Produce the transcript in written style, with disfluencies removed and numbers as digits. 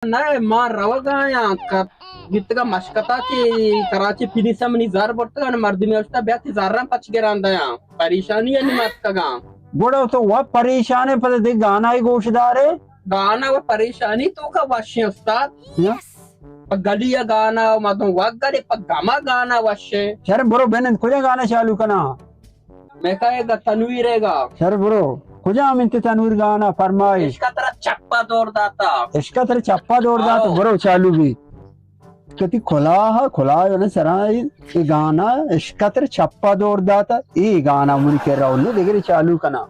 नाही मार रवगा या गितगा मशकताची कराची फिनिसम नि जार बट्ट आणि मर्दी व्यवस्था ब्याती जारा पचगेरांदा या परेशानी आणि मत गोड़ा तो वह परेशान है पता देख गाना ही गोशदार है गाना व परेशानी तो का वाश्य उस्ताद गलिया गाना मधु वगरे गमा गाना वश्य सर ब्रो बहन कुछ गाना चालू करना मैं कहेगा तनवीरेगा सर ब्रो कुछ मिनट तनवीर गाना फरमाइश इसका तरह चप्पा दौड़ दाता इसका तेरे चप्पा दौड़ दाता ब्रो चालू भी कति खुला है ना सरा ये गाना इसका तेरे चप्पा दौड़ दाता ये गाना मुझे कह रहा हूँ देख रहे चालू करना